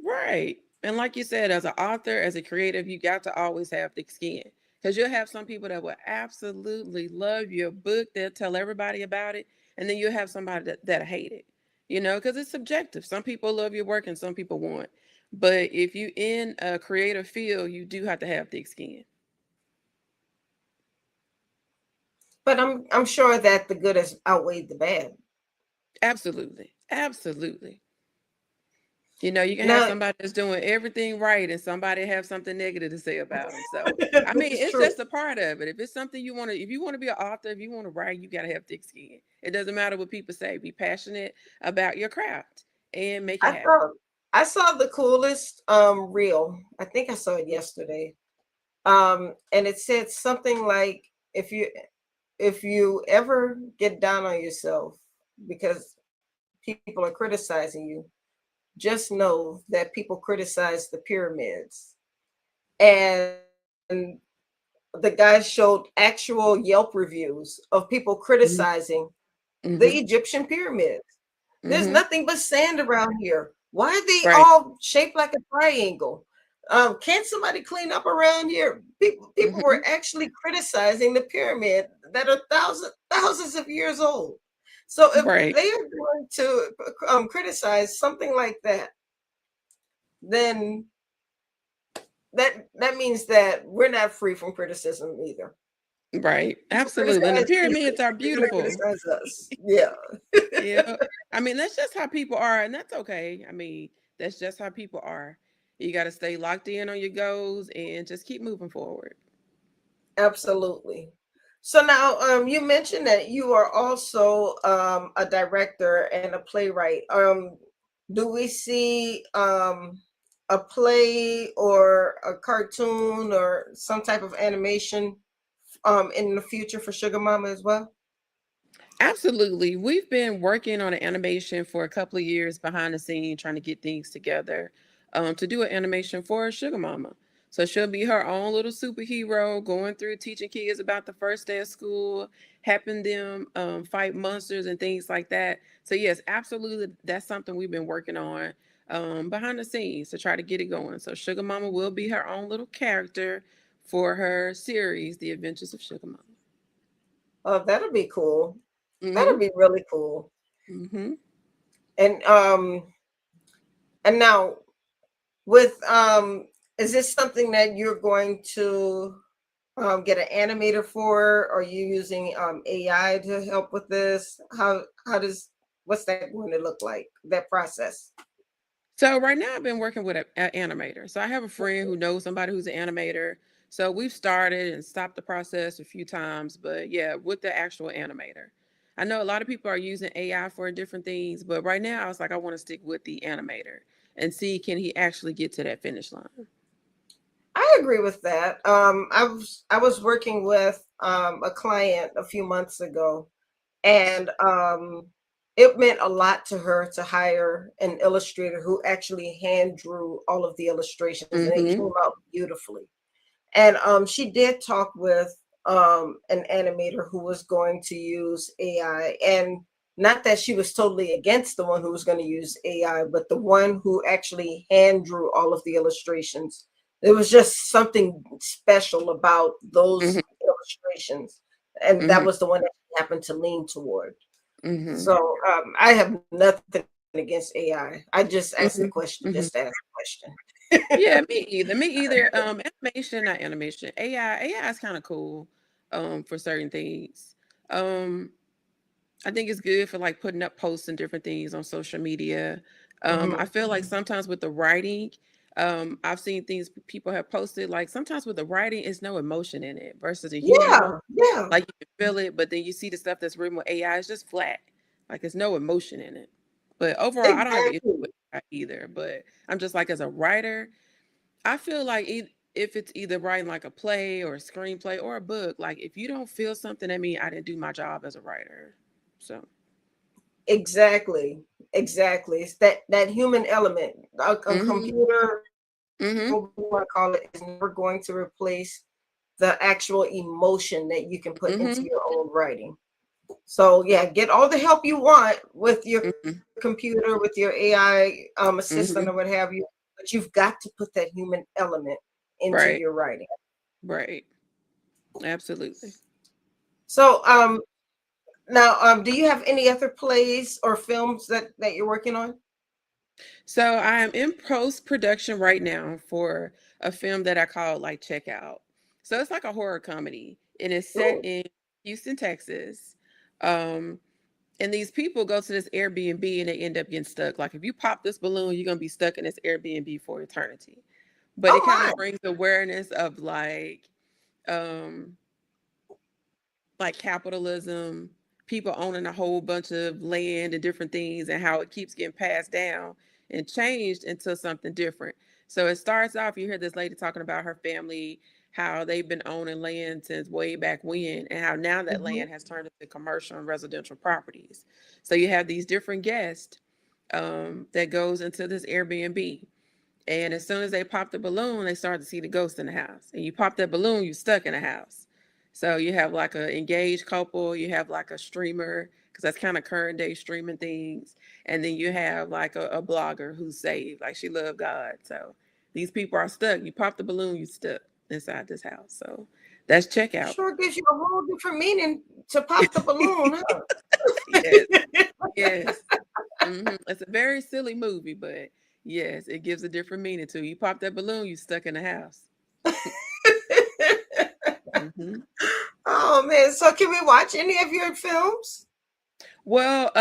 right. And like you said, as an author, as a creative, you got to always have thick skin. Because you'll have some people that will absolutely love your book. They'll tell everybody about it. And then you'll have somebody that hate it. Because it's subjective. Some people love your work and some people won't. But if you in a creative field, you do have to have thick skin.
But I'm sure that the good has outweighed the bad.
Absolutely. Absolutely. You can have
Now,
somebody that's doing everything right and somebody have something negative to say about them. So, I mean,
it's
it's
true.
just a part of it. If it's something if you want to be an author, if you want to write, you got to have thick skin. It doesn't matter what people say. Be passionate about your craft and make it
I
happen.
thought I saw the coolest reel. I think I saw it yesterday. And it said something like, if you ever get down on yourself because people are criticizing you, just know that people criticize the pyramids. And the guy showed actual Yelp reviews of people
Hmm.
criticizing the
Hmm.
Egyptian pyramids. There's
Hmm.
nothing but sand around here. Why are they
Right.
all shaped like a triangle? Can't somebody clean up around here? People were
Hmm.
actually criticizing the pyramid that are thousands of years old. So if
Right.
they are going to criticize something like that, then that means that we're not free from criticism either.
Right.
People
Absolutely. And the
criticize people.
pyramids are
They're going to
beautiful.
criticize us. Yeah.
Yeah. I mean, that's just how people are, and that's okay. I mean, that's just how people are. You got to stay locked in on your goals and just keep moving forward.
Absolutely. So now, you mentioned that you are also a director and a playwright. Do we see a play or a cartoon or some type of animation in the future for Sugar Mama as well?
Absolutely. We've been working on an animation for a couple of years behind the scene, trying to get things together to do an animation for Sugar Mama. So she'll be her own little superhero going through teaching kids about the first day of school, helping them fight monsters and things like that. So, yes, absolutely. That's something we've been working on behind the scenes to try to get it going. So, Sugar Mama will be her own little character for her series, The Adventures of Sugar Mama.
Oh, that'll be cool.
Mm
That'll be really cool.
hmm. Mm hmm.
And now with is this something that you're going to get an animator for? Are you using AI to help with this? How does what's that going to look like? That process?
So right now I've been working with an animator. So I have a friend who knows somebody who's an animator. So we've started and stopped the process a few times, but yeah, with the actual animator. I know a lot of people are using AI for different things, but right now I was like, I want to stick with the animator and see can he actually get to that finish line.
I agree with that. I was working with a client a few months ago, and it meant a lot to her to hire an illustrator who actually hand drew all of the illustrations, and it
Mm-hmm.
came out beautifully. And she did talk with an animator who was going to use AI, and not that she was totally against the one who was going to use AI, but the one who actually hand drew all of the illustrations. There was just something special about those illustrations, and that was the one that she happened to lean toward. So I have nothing against AI. I just asked the question, just to ask the question.
Yeah, me either. Me either. Animation, not animation. AI is kind of cool. For certain things. I think it's good for like putting up posts and different things on social media. I feel like sometimes with the writing, I've seen things people have posted. Like sometimes with the writing, it's no emotion in it versus a human emotion.
Yeah.
Like you can feel it, but then you see the stuff that's written with AI, it's just flat. Like there's no emotion in it. But overall, I don't have an issue
Exactly.
with AI either. But I'm just like as a writer, I feel like if it's either writing like a play or a screenplay or a book, like if you don't feel something, I mean, I didn't do my job as a writer. So
Exactly. It's that human element. A computer,
mm-hmm.
what we want to call it, is never going to replace the actual emotion that you can put into
Mm-hmm.
your own writing. So yeah, get all the help you want with your
Mm-hmm.
computer, with your AI assistant
Mm-hmm.
or what have you, but you've got to put that human element into
Right.
your writing.
Right. Absolutely.
So now do you have any other plays or films that you're working on?
So I am in post production right now for a film that I call like Checkout. So it's like a horror comedy and it's set
Ooh,
in Houston, Texas. Um, and these people go to this Airbnb and they end up getting stuck. Like if you pop this balloon, you're gonna be stuck in this Airbnb for eternity. But it
oh
kind of
my.
brings awareness of um like capitalism, people owning a whole bunch of land and different things, and how it keeps getting passed down and changed into something different. So it starts off, you hear this lady talking about her family, how they've been owning land since way back when, and how now that
Mhm.
land has turned into commercial and residential properties. So you have these different guests that goes into this Airbnb. And as soon as they pop the balloon, they start to see the ghost in the house. And you pop that balloon, you're stuck in the house. So you have like an engaged couple, you have like a streamer, because that's kind of current day streaming things. And then you have like a blogger who's saved, like she loved God. So these people are stuck. You pop the balloon, you stuck inside this house. So that's checkout.
Sure gives you a whole different meaning to pop the balloon, huh?
Yes, yes. It's a very silly movie, but yes, it gives a different meaning to it. You pop that balloon, you stuck in the house. hmm
Oh man, so can we watch any of your films?
Well,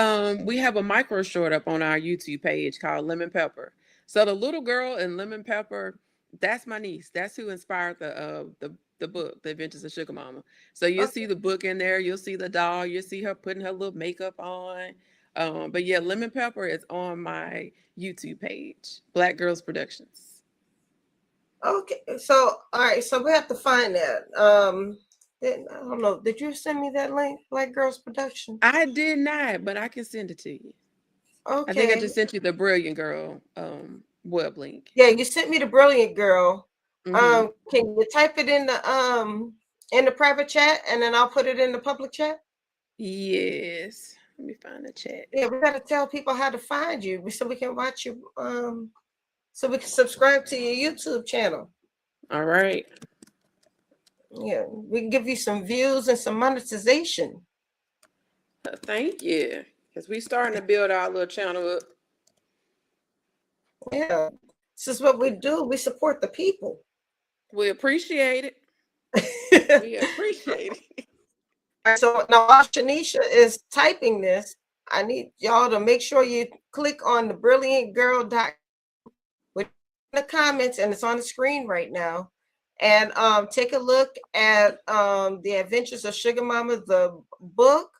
we have a micro short up on our YouTube page called Lemon Pepper. So the little girl in Lemon Pepper, that's my niece. That's who inspired the book, The Adventures of Sugar Mama. So you'll see
Okay.
the book in there. You'll see the doll. You'll see her putting her little makeup on. But yeah, Lemon Pepper is on my YouTube page, Black Girls Productions.
Okay. So all right, so we have to find that. I don't know. Did you send me that link, Black Girls Production?
I did not, but I can send it to you. I think I
Okay.
just sent you the Brilliant Girl web link.
Yeah, you sent me the Brilliant Girl.
hmm
Can you type it in the private chat and then I'll put it in the public chat?
Yes. Let me find the chat.
Yeah, we gotta tell people how to find you so we can watch you so we can subscribe to your YouTube channel.
All right.
Yeah, we can give you some views and some monetization.
Thank you. Because we starting to build our little channel up.
Yeah, this is what we do. We support the people.
We appreciate it. We appreciate it.
So now while Shaneisha is typing this, I need y'all to make sure you click on the brilliantgirl.com with the comments, and it's on the screen right now. And take a look at The Adventures of Sugar Mama, the book.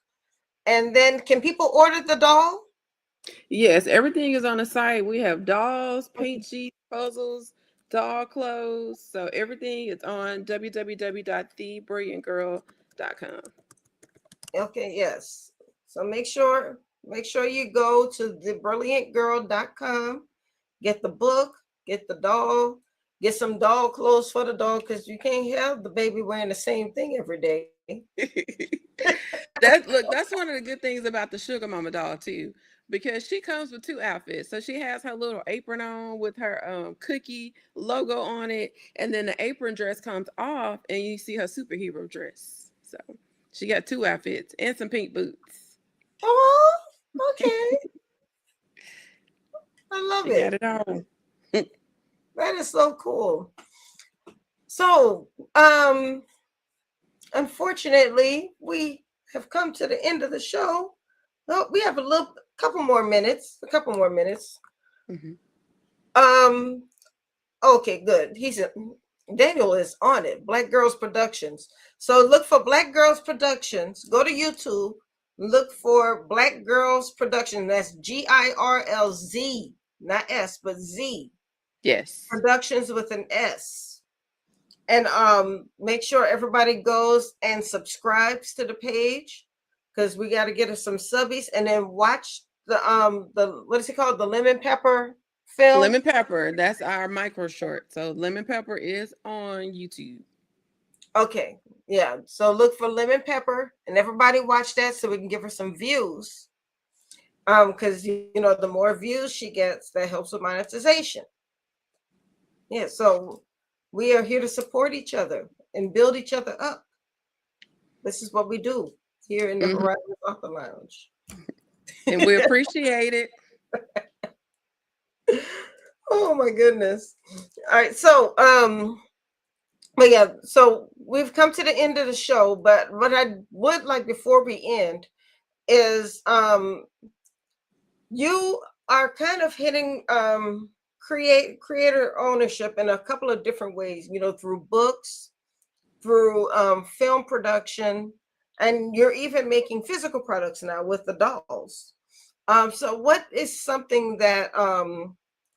And then can people order the doll?
Yes, everything is on the site. We have dolls, paint sheets, puzzles, doll clothes. So everything is on www.thebrilliantgirl.com.
Okay, yes. So make sure you go to thebrilliantgirl.com, get the book, get the doll, Get some dog clothes for the dog because you can't have the baby wearing the same thing every day.
That's one of the good things about the Sugar Mama doll too, because she comes with two outfits. So she has her little apron on with her cookie logo on it, and then the apron dress comes off, and you see her superhero dress. So she got two outfits and some pink boots.
Oh, okay. I love
She got
it.
it all.
That is so cool. So, unfortunately, we have come to the end of the show. Well, we have a couple more minutes.
Mm-hmm.
Okay, good. Daniel is on it. Black Girlz Productions. So look for Black Girlz Productions. Go to YouTube. Look for Black Girlz Productions. That's GIRLZ, not S, but Z.
Yes.
Productions with an S. And make sure everybody goes and subscribes to the page because we got to get us some subbies, and then watch the what is it called? The lemon pepper film.
Lemon Pepper, that's our micro short. So Lemon Pepper is on YouTube.
Okay, yeah. So look for Lemon Pepper, and everybody watch that so we can give her some views. Because the more views she gets, that helps with monetization. Yeah. So we are here to support each other and build each other up. This is what we do here in the Horizons Author Lounge,
and we appreciate it.
Oh my goodness. All right. So, but yeah, so we've come to the end of the show, but what I would like before we end is you are kind of hitting creator ownership in a couple of different ways, through books, through film production, and you're even making physical products now with the dolls. So what is something that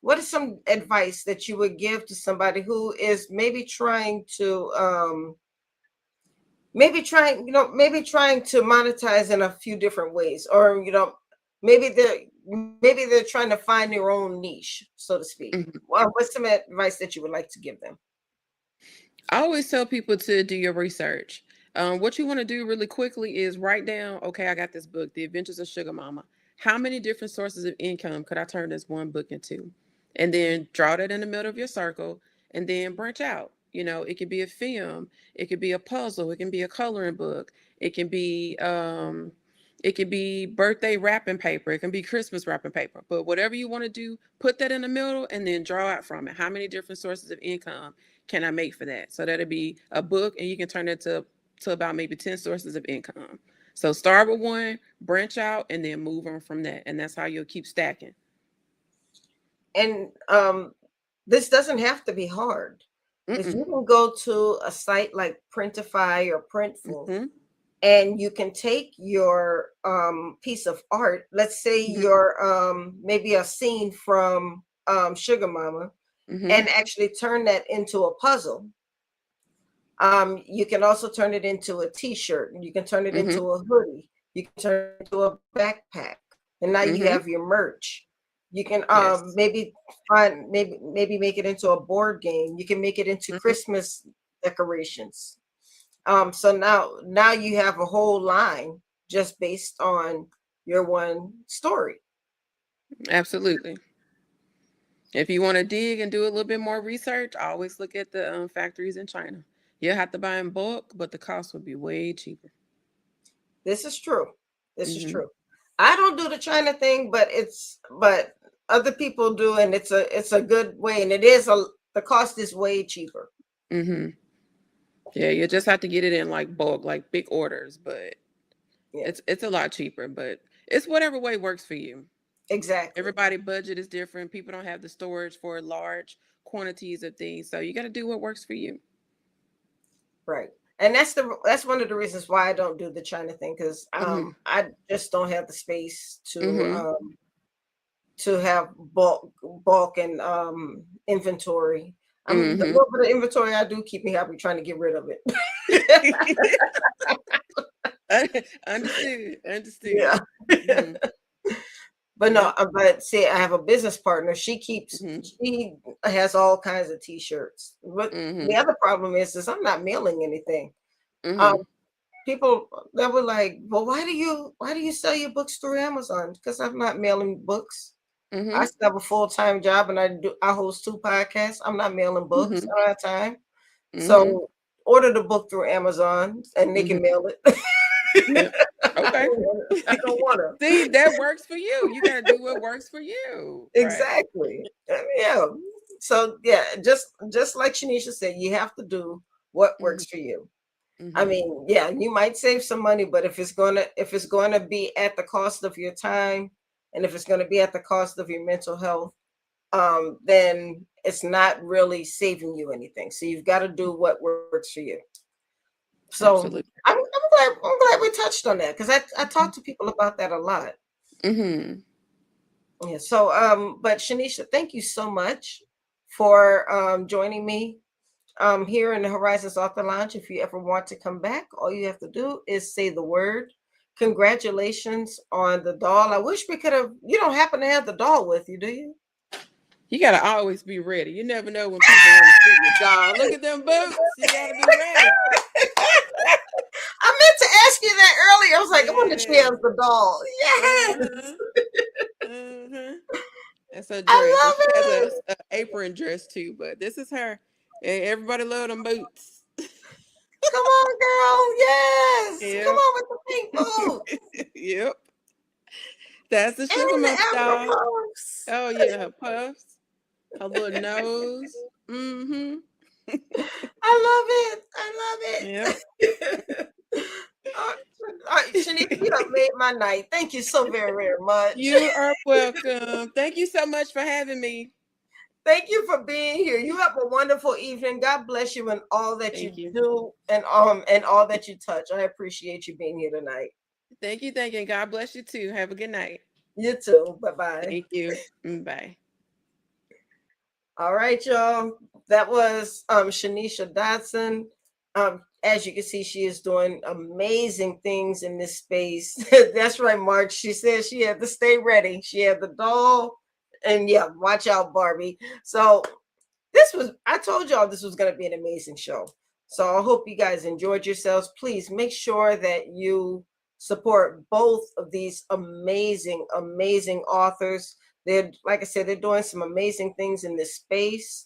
what is some advice that you would give to somebody who is maybe trying to monetize in a few different ways, or maybe they're trying to find their own niche, so to speak. Well, what's some advice that you would like to give them?
I always tell people to do your research. What you want to do really quickly is write down, okay, I got this book, The Adventures of Sugar Mama. How many different sources of income could I turn this one book into? And then draw that in the middle of your circle and then branch out. It could be a film, it could be a puzzle, it can be a coloring book, it can be birthday wrapping paper, it can be Christmas wrapping paper. But whatever you want to do, put that in the middle and then draw out from it. How many different sources of income can I make for that? So that'll be a book, and you can turn it to about maybe 10 sources of income. So start with one, branch out, and then move on from that. And that's how you'll keep stacking.
And this doesn't have to be hard. Because you can go to a site like Printify or Printful, and you can take your piece of art, let's say your maybe a scene from Sugar Mama, and actually turn that into a puzzle. You can also turn it into a t-shirt, and you can turn it into a hoodie, you can turn it into a backpack, and now you have your merch. You can maybe make it into a board game. You can make it into Christmas decorations. So now you have a whole line just based on your one story.
Absolutely. If you want to dig and do a little bit more research, always look at the factories in China. You'll have to buy in bulk, but the cost would be way cheaper.
This is true. This is true. I don't do the China thing, but other people do, and it's a good way, and the cost is way cheaper.
Yeah, you just have to get it in like bulk, like big orders, but it's a lot cheaper, but it's whatever way works for you.
Exactly.
Everybody's budget is different. People don't have the storage for large quantities of things, so you got to do what works for you.
Right. And that's one of the reasons why I don't do the China thing, because I just don't have the space to have bulk and inventory. The little bit of inventory I do keep me happy trying to get rid of it.
Understood.
Yeah. But no, but see, I have a business partner. She keeps she has all kinds of t-shirts. But
Mm-hmm.
the other problem is I'm not mailing anything.
Mm-hmm.
People that were like, well, why do you sell your books through Amazon? Because I'm not mailing books.
Mm-hmm.
I still have a full-time job and I host 2 podcasts. I'm not mailing books.
Mm-hmm.
I don't have time.
Mm-hmm.
So order the book through Amazon and they can mail it.
Yep. Okay.
I don't want to.
See, that works for you. You got to do what works for you. Right.
Exactly. Yeah. So yeah, just like Shaneisha said, you have to do what works for you. I
Mm-hmm.
mean, yeah, you might save some money, but if it's gonna be at the cost of your time, and if it's gonna be at the cost of your mental health, then it's not really saving you anything. So you've got to do what works for you. So
Absolutely.
I'm glad we touched on that because I talk to people about that a lot.
Mm-hmm.
Yeah. So but Shaneisha, thank you so much for joining me here in the Horizons Author Lounge. If you ever want to come back, all you have to do is say the word. Congratulations on the doll. I wish we could have. You don't happen to have the doll with you, do you?
You got to always be ready. You never know when people want to see your dog. Look at them boots. You got to be ready.
I meant to ask you that earlier. I was like, I want to
Yeah.
chance the doll. Yes.
Uh-huh. Uh-huh. That's her dress.
I
And she
love
has
it.
a apron dress too, but this is her. And everybody love them boots.
Come on, girl. Yes. Come
Yep.
on with the pink boots.
Yep. That's the sugar
And the
mama
Afro
dog.
puffs.
Oh yeah, her puffs, her little nose. Mm-hmm.
I love it. I
Yep.
love it. Shanice, you have made my night. Thank you so very, very much.
You are welcome. Thank you so much for having me.
Thank you for being here. You have a wonderful evening. God bless you in all that you
Thank you.
do and all that you touch. I appreciate you being here tonight.
Thank you. Thank you. And God bless you too. Have a good night.
You too. Bye-bye.
Thank you. Bye.
All right, y'all. That was Shaneisha Dodson. As you can see, she is doing amazing things in this space. That's right, Mark. She said she had to stay ready. She had the doll, and yeah, watch out, Barbie. So I told y'all this was going to be an amazing show. So I hope you guys enjoyed yourselves. Please make sure that you support both of these amazing, amazing authors. They're, like I said, they're doing some amazing things in this space.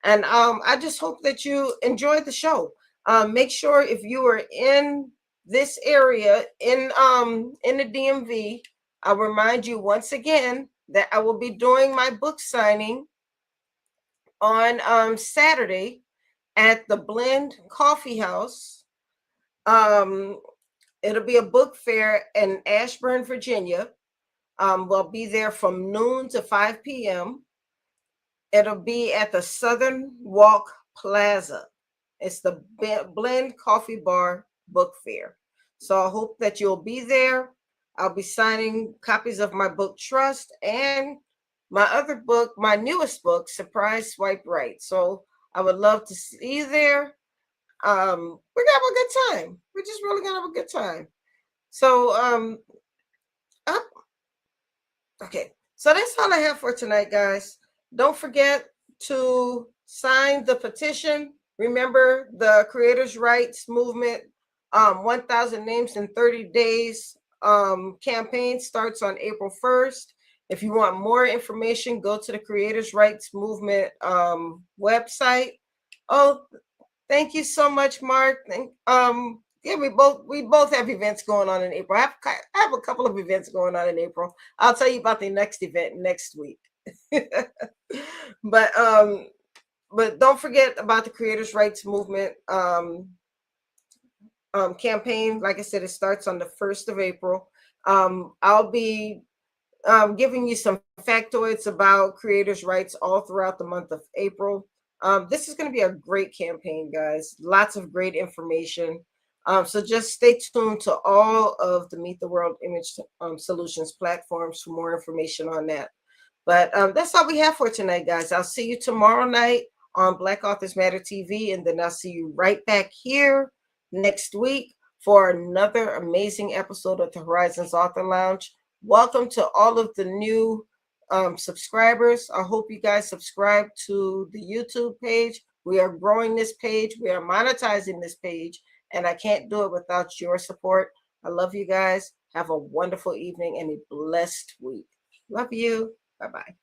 And I just hope that you enjoyed the show. Make sure if you are in this area in the DMV, I'll remind you once again that I will be doing my book signing on Saturday at the Blend Coffee House. It'll be a book fair in Ashburn, Virginia. We'll be there from noon to 5 p.m. It'll be at the Southern Walk Plaza. It's the Blend Coffee Bar Book Fair. So I hope that you'll be there. I'll be signing copies of my book Trust and my other book, my newest book, Surprise Swipe Right. So I would love to see you there. We're gonna have a good time. We're just really gonna have a good time. So okay. So that's all I have for tonight, guys. Don't forget to sign the petition. Remember the Creators' Rights Movement 1,000 Names in 30 Days campaign starts on April 1st. If you want more information, go to the Creators' Rights Movement website. Oh, thank you so much, Mark. Yeah, we both have events going on in April. I have a couple of events going on in April. I'll tell you about the next event next week. but don't forget about the Creators' Rights Movement campaign. Like I said, it starts on the 1st of April. I'll be giving you some factoids about creators' rights all throughout the month of April. This is going to be a great campaign, guys. Lots of great information. So just stay tuned to all of the Meet the World Image Solutions platforms for more information on that. But that's all we have for tonight, guys. I'll see you tomorrow night on Black Authors Matter TV, and then I'll see you right back here next week for another amazing episode of the Horizons Author Lounge. Welcome to all of the new subscribers. I hope you guys subscribe to the YouTube page. We are growing this page. We are monetizing this page, and I can't do it without your support. I love you guys. Have a wonderful evening and a blessed week. Love you. Bye-bye.